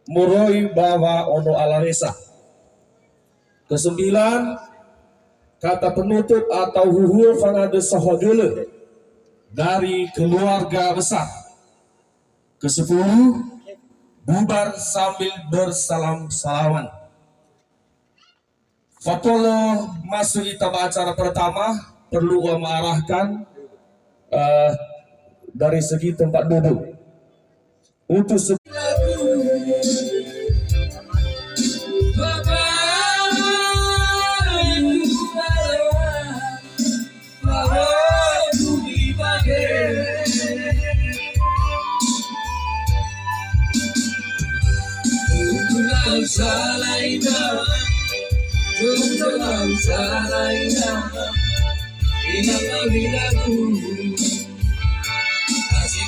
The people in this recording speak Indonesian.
muroi bawa ono alaresa. Kesembilan, kata penutup atau huhul fanade sahodele dari keluarga besar. Kesepuluh, bubar sambil bersalam-salaman. Fatolo masuk kita acara pertama perlu mengarahkan dari segi tempat duduk untuk Kasih